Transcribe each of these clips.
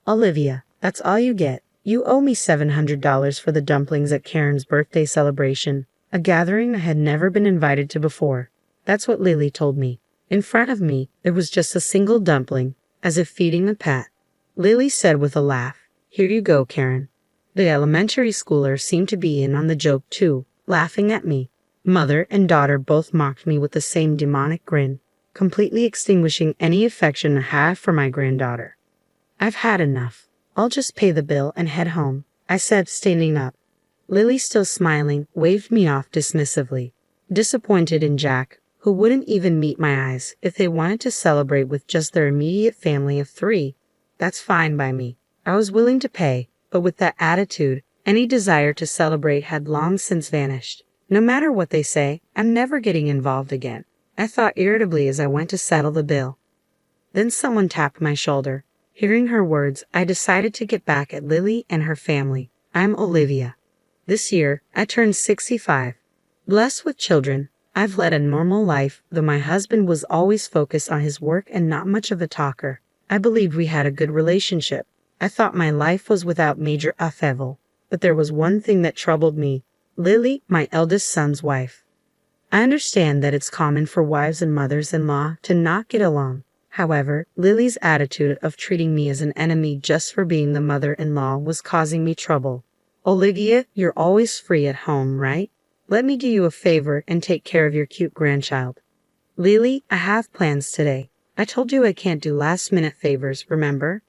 Olivia, that's all you get. You owe me $700 for the dumplings at Karen's birthday celebration, a gathering I had never been invited to before. That's what Lily told me. In front of me, there was just a single dumpling, as if feeding a pet. Lily said with a laugh, "Here you go, Karen." The elementary schooler seemed to be in on the joke too, laughing at me. Mother and daughter both mocked me with the same demonic grin, completely extinguishing any affection I had for my granddaughter. "I've had enough. I'll just pay the bill and head home," I said, standing up. Lily, still smiling, waved me off dismissively. Disappointed in Jack, who wouldn't even meet my eyes if they wanted to celebrate with just their immediate family of 3. That's fine by me. I was willing to pay, but with that attitude, any desire to celebrate had long since vanished. No matter what they say, I'm never getting involved again, I thought irritably as I went to settle the bill. Then someone tapped my shoulder. Hearing her words, I decided to get back at Lily and her family. I'm Olivia. This year, I turned 65. Blessed with children, I've led a normal life, though my husband was always focused on his work and not much of a talker. I believed we had a good relationship. I thought my life was without major upheaval. But there was one thing that troubled me. Lily, my eldest son's wife. I understand that it's common for wives and mothers-in-law to not get along. However, Lily's attitude of treating me as an enemy just for being the mother-in-law was causing me trouble. "Olivia, you're always free at home, right? Let me do you a favor and take care of your cute grandchild." "Lily, I have plans today. I told you I can't do last-minute favors, remember?"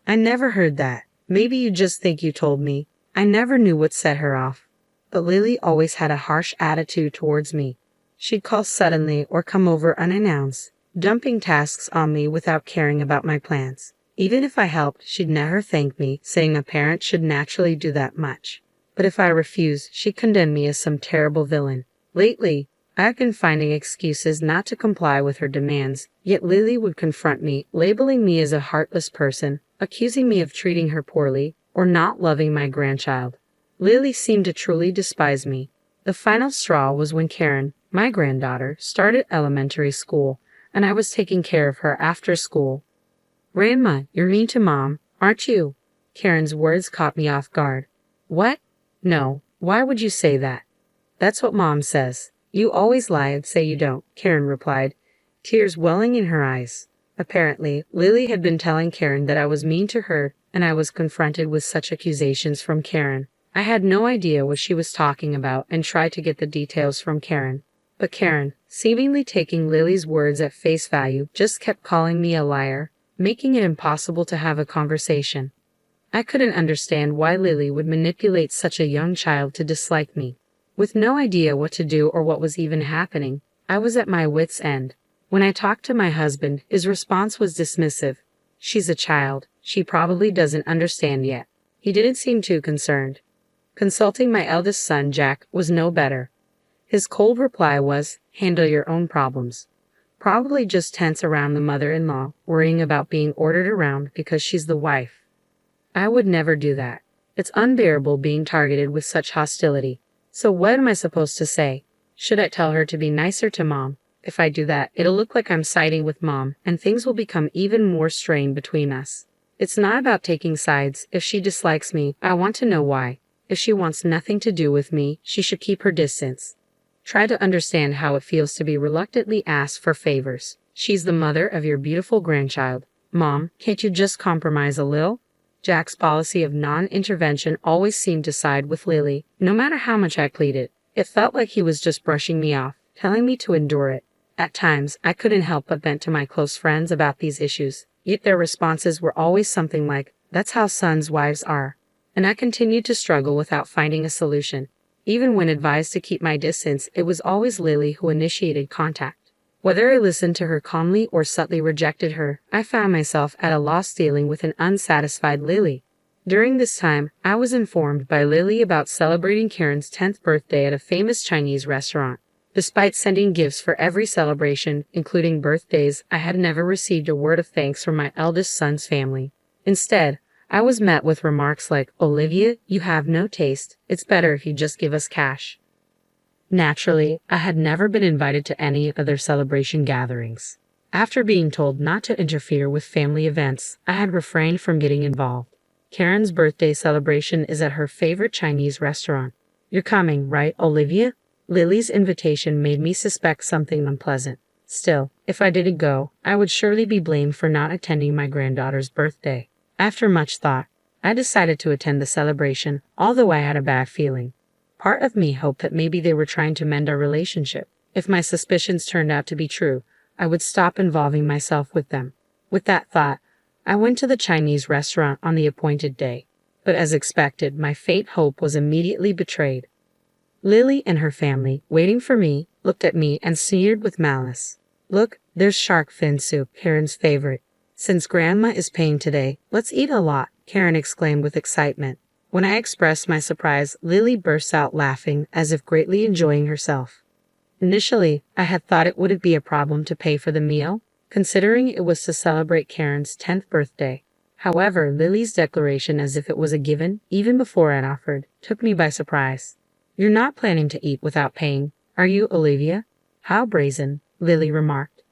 "I never heard that. Maybe you just think you told me." I never knew what set her off. But Lily always had a harsh attitude towards me. She'd call suddenly or come over unannounced, dumping tasks on me without caring about my plans. Even if I helped, she'd never thank me, saying a parent should naturally do that much. But if I refused, she condemned me as some terrible villain. Lately, I've been finding excuses not to comply with her demands, yet Lily would confront me, labeling me as a heartless person, accusing me of treating her poorly, or not loving my grandchild. Lily seemed to truly despise me. The final straw was when Karen, my granddaughter, started elementary school, and I was taking care of her after school. "Grandma, you're mean to Mom, aren't you?" Karen's words caught me off guard. "What? No, why would you say that?" "That's what Mom says. You always lie and say you don't," Karen replied, tears welling in her eyes. Apparently, Lily had been telling Karen that I was mean to her, and I was confronted with such accusations from Karen. I had no idea what she was talking about and tried to get the details from Karen. But Karen, seemingly taking Lily's words at face value, just kept calling me a liar, making it impossible to have a conversation. I couldn't understand why Lily would manipulate such a young child to dislike me. With no idea what to do or what was even happening, I was at my wit's end. When I talked to my husband, his response was dismissive. "She's a child. She probably doesn't understand yet." He didn't seem too concerned. Consulting my eldest son, Jack, was no better. His cold reply was, "Handle your own problems." Probably just tense around the mother-in-law, worrying about being ordered around because she's the wife. I would never do that. It's unbearable being targeted with such hostility. So what am I supposed to say? Should I tell her to be nicer to Mom? If I do that, it'll look like I'm siding with Mom, and things will become even more strained between us. It's not about taking sides. If she dislikes me, I want to know why. If she wants nothing to do with me, she should keep her distance. Try to understand how it feels to be reluctantly asked for favors. She's the mother of your beautiful grandchild. Mom, can't you just compromise a little? Jack's policy of non-intervention always seemed to side with Lily, no matter how much I pleaded. It felt like he was just brushing me off, telling me to endure it. At times, I couldn't help but vent to my close friends about these issues, yet their responses were always something like, "That's how sons' wives are." And I continued to struggle without finding a solution. Even when advised to keep my distance, it was always Lily who initiated contact. Whether I listened to her calmly or subtly rejected her, I found myself at a loss dealing with an unsatisfied Lily. During this time, I was informed by Lily about celebrating Karen's 10th birthday at a famous Chinese restaurant. Despite sending gifts for every celebration, including birthdays, I had never received a word of thanks from my eldest son's family. Instead, I was met with remarks like, "Olivia, you have no taste. It's better if you just give us cash." Naturally, I had never been invited to any of their celebration gatherings. After being told not to interfere with family events, I had refrained from getting involved. Karen's birthday celebration is at her favorite Chinese restaurant. You're coming, right, Olivia? Lily's invitation made me suspect something unpleasant. Still, if I didn't go, I would surely be blamed for not attending my granddaughter's birthday. After much thought, I decided to attend the celebration, although I had a bad feeling. Part of me hoped that maybe they were trying to mend our relationship. If my suspicions turned out to be true, I would stop involving myself with them. With that thought, I went to the Chinese restaurant on the appointed day. But as expected, my faint hope was immediately betrayed. Lily and her family, waiting for me, looked at me and sneered with malice. Look, there's shark fin soup, Karen's favorite. Since Grandma is paying today, let's eat a lot, Karen exclaimed with excitement. When I expressed my surprise, Lily burst out laughing as if greatly enjoying herself. Initially, I had thought it wouldn't be a problem to pay for the meal, considering it was to celebrate Karen's 10th birthday. However, Lily's declaration as if it was a given, even before I'd offered, took me by surprise. You're not planning to eat without paying, are you, Olivia? How brazen, Lily remarked.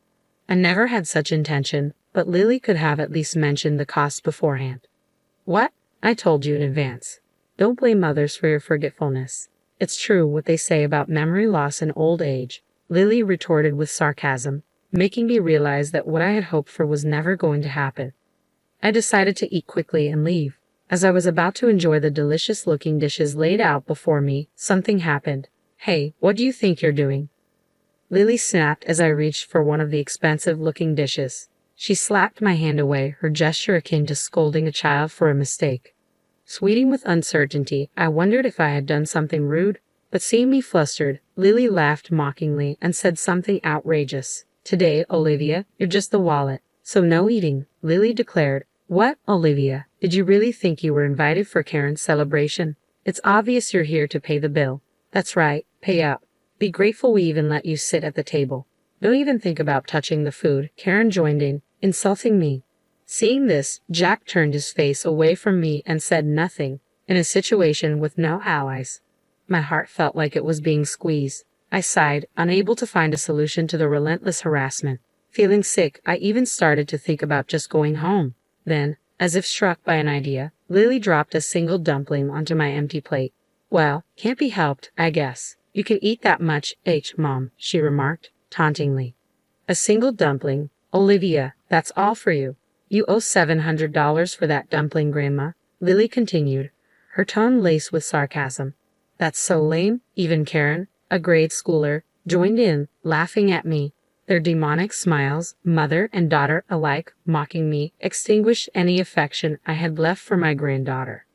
I never had such intention, but Lily could have at least mentioned the cost beforehand. What? I told you in advance. Don't blame others for your forgetfulness. It's true what they say about memory loss and old age, Lily retorted with sarcasm, making me realize that what I had hoped for was never going to happen. I decided to eat quickly and leave. As I was about to enjoy the delicious-looking dishes laid out before me, something happened. Hey, what do you think you're doing? Lily snapped as I reached for one of the expensive-looking dishes. She slapped my hand away, her gesture akin to scolding a child for a mistake. Sweating with uncertainty, I wondered if I had done something rude, but seeing me flustered, Lily laughed mockingly and said something outrageous. Today, Olivia, you're just the wallet, so no eating, Lily declared. What, Olivia, did you really think you were invited for Karen's celebration? It's obvious you're here to pay the bill. That's right, pay up. Be grateful we even let you sit at the table. Don't even think about touching the food, Karen joined in, insulting me. Seeing this, Jack turned his face away from me and said nothing, in a situation with no allies. My heart felt like it was being squeezed. I sighed, unable to find a solution to the relentless harassment. Feeling sick, I even started to think about just going home. Then, as if struck by an idea, Lily dropped a single dumpling onto my empty plate. Well, can't be helped, I guess. You can eat that much, Mom, she remarked, tauntingly. A single dumpling? Olivia, that's all for you. You owe $700 for that dumpling, Grandma, Lily continued, her tone laced with sarcasm. That's so lame, even Karen, a grade schooler, joined in, laughing at me. Their demonic smiles, mother and daughter alike, mocking me, extinguished any affection I had left for my granddaughter.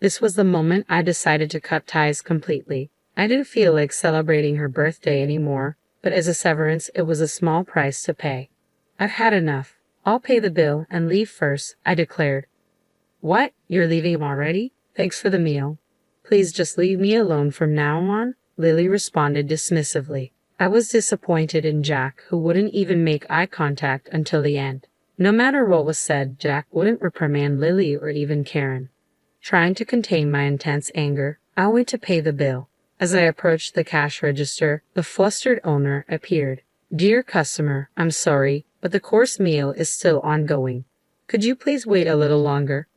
This was the moment I decided to cut ties completely. I didn't feel like celebrating her birthday anymore, but as a severance it was a small price to pay. I've had enough. I'll pay the bill and leave first, I declared. What? You're leaving already? Thanks for the meal. Please just leave me alone from now on, Lily responded dismissively. I was disappointed in Jack, who wouldn't even make eye contact until the end. No matter what was said, Jack wouldn't reprimand Lily or even Karen. Trying to contain my intense anger, I went to pay the bill. As I approached the cash register, the flustered owner appeared. Dear customer, I'm sorry, but the course meal is still ongoing. Could you please wait a little longer?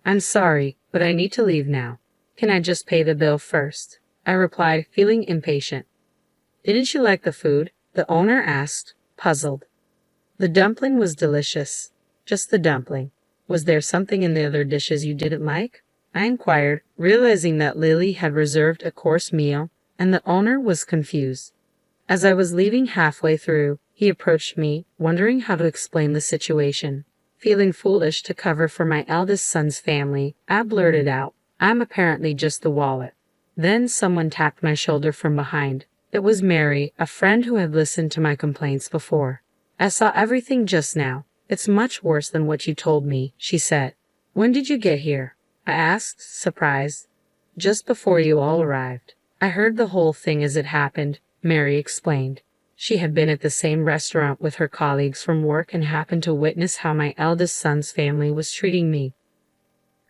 I'm sorry, but I need to leave now. Can I just pay the bill first? I replied, feeling impatient. Didn't you like the food? The owner asked, puzzled. The dumpling was delicious. Just the dumpling. Was there something in the other dishes you didn't like? I inquired, realizing that Lily had reserved a course meal, and the owner was confused. As I was leaving halfway through, he approached me, wondering how to explain the situation. Feeling foolish to cover for my eldest son's family, I blurted out, I'm apparently just the wallet. Then someone tapped my shoulder from behind. It was Mary, a friend who had listened to my complaints before. I saw everything just now. It's much worse than what you told me, she said. When did you get here? I asked, surprised. Just before you all arrived. I heard the whole thing as it happened, Mary explained. She had been at the same restaurant with her colleagues from work and happened to witness how my eldest son's family was treating me.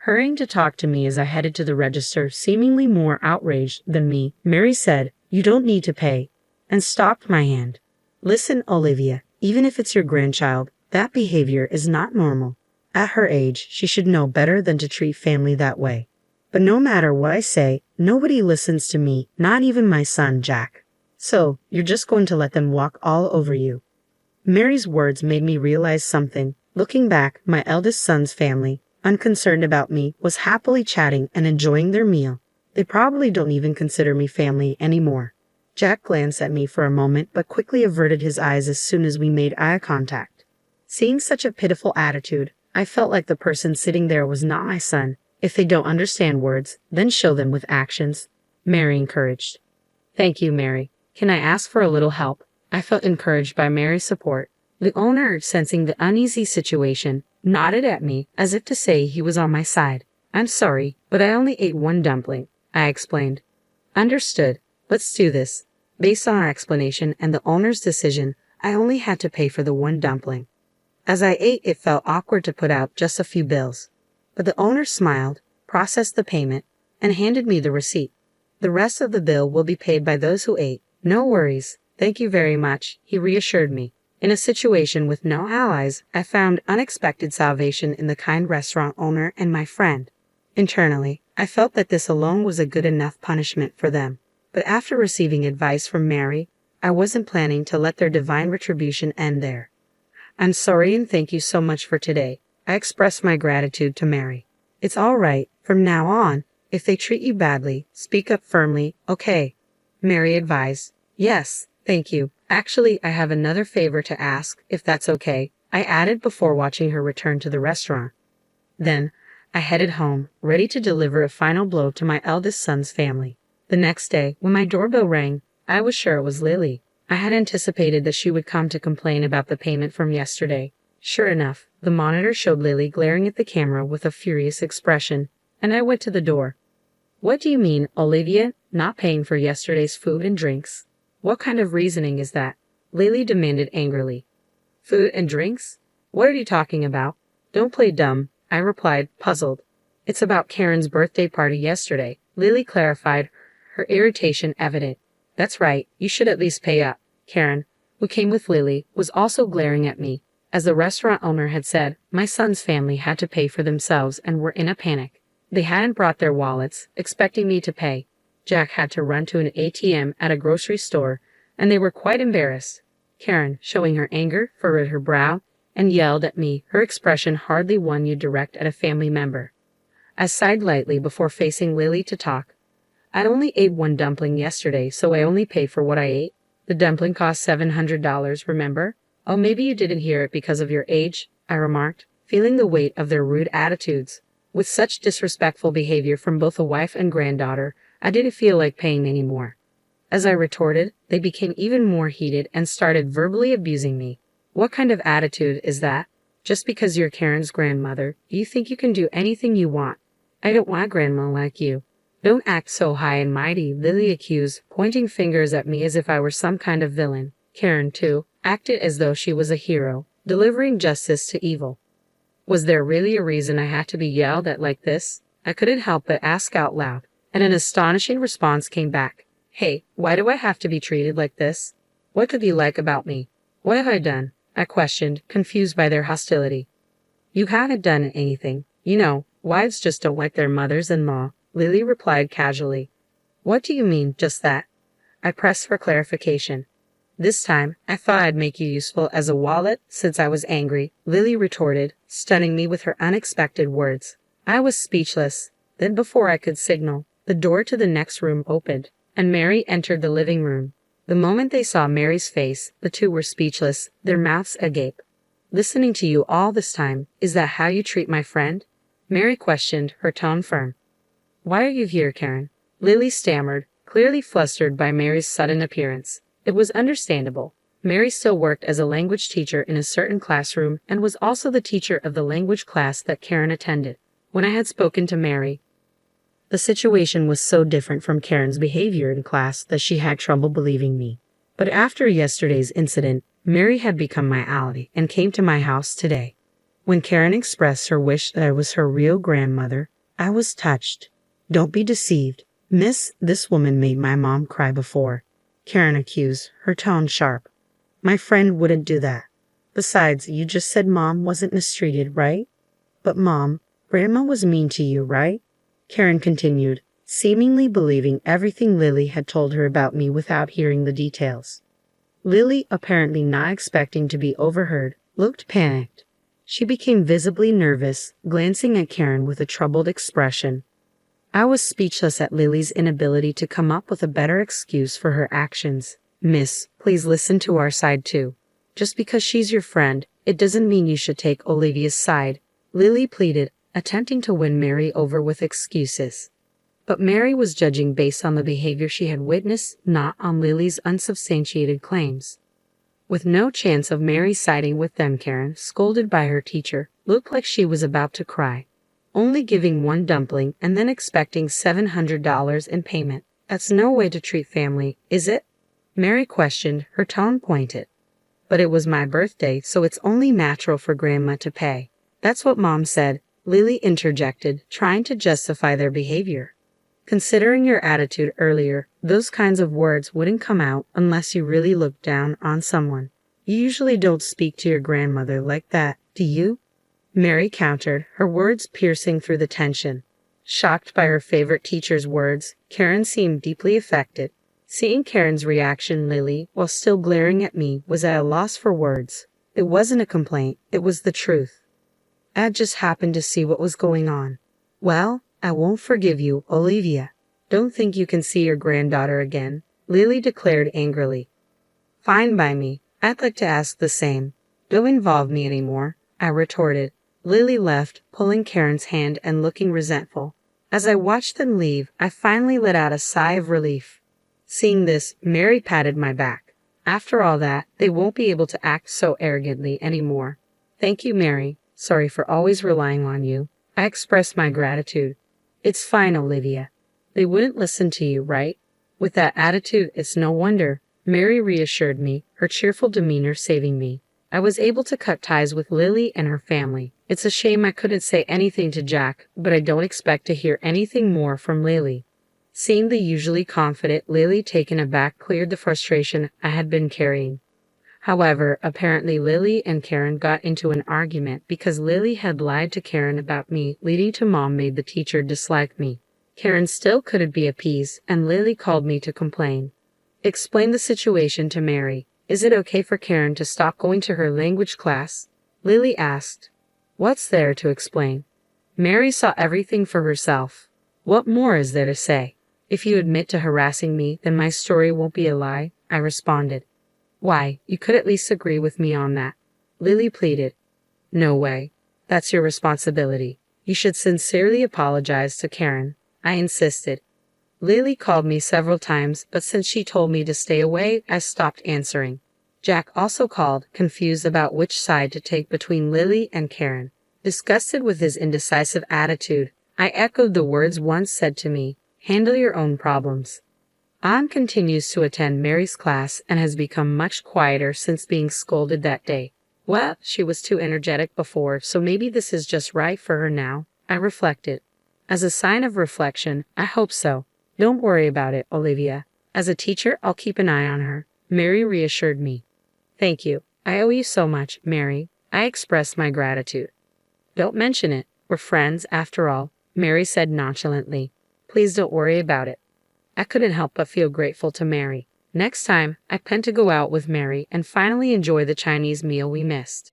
Hurrying to talk to me as I headed to the register, seemingly more outraged than me, Mary said, You don't need to pay, and stopped my hand. Listen, Olivia, Even if it's your grandchild, that behavior is not normal. At her age, she should know better than to treat family that way. But no matter what I say, nobody listens to me, not even my son, Jack. So, you're just going to let them walk all over you. Mary's words made me realize something. Looking back, my eldest son's family, unconcerned about me, was happily chatting and enjoying their meal. They probably don't even consider me family anymore. Jack glanced at me for a moment but quickly averted his eyes as soon as we made eye contact. Seeing such a pitiful attitude, I felt like the person sitting there was not my son. If they don't understand words, then show them with actions, Mary encouraged. Thank you, Mary. Can I ask for a little help? I felt encouraged by Mary's support. The owner, sensing the uneasy situation, nodded at me as if to say he was on my side. I'm sorry, but I only ate one dumpling, I explained. Understood. Let's do this. Based on our explanation and the owner's decision, I only had to pay for the one dumpling. As I ate, it felt awkward to put out just a few bills. But the owner smiled, processed the payment, and handed me the receipt. The rest of the bill will be paid by those who ate. No worries. Thank you very much, he reassured me. In a situation with no allies, I found unexpected salvation in the kind restaurant owner and my friend. Internally, I felt that this alone was a good enough punishment for them. But after receiving advice from Mary, I wasn't planning to let their divine retribution end there. I'm sorry and thank you so much for today. I expressed my gratitude to Mary. It's all right. From now on, if they treat you badly, speak up firmly, okay? Mary advised. Yes, thank you. Actually, I have another favor to ask, if that's okay, I added before watching her return to the restaurant. Then, I headed home, ready to deliver a final blow to my eldest son's family. The next day, when my doorbell rang, I was sure it was Lily. I had anticipated that she would come to complain about the payment from yesterday. Sure enough, the monitor showed Lily glaring at the camera with a furious expression, and I went to the door. What do you mean, Olivia, not paying for yesterday's food and drinks? What kind of reasoning is that? Lily demanded angrily. Food and drinks? What are you talking about? Don't play dumb, I replied, puzzled. It's about Karen's birthday party yesterday, Lily clarified, her irritation evident. That's right, you should at least pay up. Karen, who came with Lily, was also glaring at me. As the restaurant owner had said, my son's family had to pay for themselves and were in a panic. They hadn't brought their wallets, expecting me to pay. Jack had to run to an ATM at a grocery store, and they were quite embarrassed. Karen, showing her anger, furrowed her brow, and yelled at me, her expression hardly one you'd direct at a family member. I sighed lightly before facing Lily to talk. I'd only ate one dumpling yesterday, so I only pay for what I ate. The dumpling cost $700, remember? Oh, maybe you didn't hear it because of your age, I remarked, feeling the weight of their rude attitudes. With such disrespectful behavior from both a wife and granddaughter, I didn't feel like paying anymore. As I retorted, they became even more heated and started verbally abusing me. What kind of attitude is that? Just because you're Karen's grandmother, you think you can do anything you want. I don't want a grandma like you. Don't act so high and mighty, Lily accused, pointing fingers at me as if I were some kind of villain. Karen, too, acted as though she was a hero, delivering justice to evil. Was there really a reason I had to be yelled at like this? I couldn't help but ask out loud, and an astonishing response came back. Hey, why do I have to be treated like this? What could you like about me? What have I done? I questioned, confused by their hostility. You haven't done anything. You know, wives just don't like their mothers-in-law, Lily replied casually. What do you mean, just that? I pressed for clarification. This time, I thought I'd make you useful as a wallet since I was angry, Lily retorted, stunning me with her unexpected words. I was speechless. Then before I could signal, the door to the next room opened, and Mary entered the living room. The moment they saw Mary's face, the two were speechless, their mouths agape. Listening to you all this time, is that how you treat my friend? Mary questioned, her tone firm. Why are you here, Karen? Lily stammered, clearly flustered by Mary's sudden appearance. It was understandable. Mary still worked as a language teacher in a certain classroom and was also the teacher of the language class that Karen attended. When I had spoken to Mary, the situation was so different from Karen's behavior in class that she had trouble believing me. But after yesterday's incident, Mary had become my ally and came to my house today. When Karen expressed her wish that I was her real grandmother, I was touched. Don't be deceived. Miss, this woman made my mom cry before, Karen accused, her tone sharp. My friend wouldn't do that. Besides, you just said Mom wasn't mistreated, right? But Mom, Grandma was mean to you, right? Karen continued, seemingly believing everything Lily had told her about me without hearing the details. Lily, apparently not expecting to be overheard, looked panicked. She became visibly nervous, glancing at Karen with a troubled expression. I was speechless at Lily's inability to come up with a better excuse for her actions. Miss, please listen to our side too. Just because she's your friend, it doesn't mean you should take Olivia's side, Lily pleaded, attempting to win Mary over with excuses. But Mary was judging based on the behavior she had witnessed, not on Lily's unsubstantiated claims. With no chance of Mary siding with them, Karen, scolded by her teacher, looked like she was about to cry. Only giving one dumpling and then expecting $700 in payment. That's no way to treat family, is it? Mary questioned, her tone pointed. But it was my birthday, so it's only natural for Grandma to pay. That's what Mom said, Lily interjected, trying to justify their behavior. Considering your attitude earlier, those kinds of words wouldn't come out unless you really looked down on someone. You usually don't speak to your grandmother like that, do you? Mary countered, her words piercing through the tension. Shocked by her favorite teacher's words, Karen seemed deeply affected. Seeing Karen's reaction, Lily, while still glaring at me, was at a loss for words. It wasn't a complaint, it was the truth. I just happened to see what was going on. Well, I won't forgive you, Olivia. Don't think you can see your granddaughter again, Lily declared angrily. Fine by me. I'd like to ask the same. Don't involve me anymore, I retorted. Lily left, pulling Karen's hand and looking resentful. As I watched them leave, I finally let out a sigh of relief. Seeing this, Mary patted my back. After all that, they won't be able to act so arrogantly anymore. Thank you, Mary. Sorry for always relying on you. I express my gratitude. It's fine, Olivia. They wouldn't listen to you, right? With that attitude, it's no wonder. Mary reassured me, her cheerful demeanor saving me. I was able to cut ties with Lily and her family. It's a shame I couldn't say anything to Jack, but I don't expect to hear anything more from Lily. Seeing the usually confident Lily taken aback cleared the frustration I had been carrying. However, apparently Lily and Karen got into an argument because Lily had lied to Karen about me, leading to Mom made the teacher dislike me. Karen still couldn't be appeased, and Lily called me to complain. Explain the situation to Mary. Is it okay for Karen to stop going to her language class? Lily asked. What's there to explain? Mary saw everything for herself. What more is there to say? If you admit to harassing me, then my story won't be a lie, I responded. Why, you could at least agree with me on that, Lily pleaded. No way. That's your responsibility. You should sincerely apologize to Karen, I insisted. Lily called me several times, but since she told me to stay away, I stopped answering. Jack also called, confused about which side to take between Lily and Karen. Disgusted with his indecisive attitude, I echoed the words once said to me, handle your own problems. Anne continues to attend Mary's class and has become much quieter since being scolded that day. Well, she was too energetic before, so maybe this is just right for her now, I reflected. As a sign of reflection, I hope so. Don't worry about it, Olivia. As a teacher, I'll keep an eye on her, Mary reassured me. Thank you. I owe you so much, Mary. I expressed my gratitude. Don't mention it. We're friends, after all, Mary said nonchalantly. Please don't worry about it. I couldn't help but feel grateful to Mary. Next time, I plan to go out with Mary and finally enjoy the Chinese meal we missed.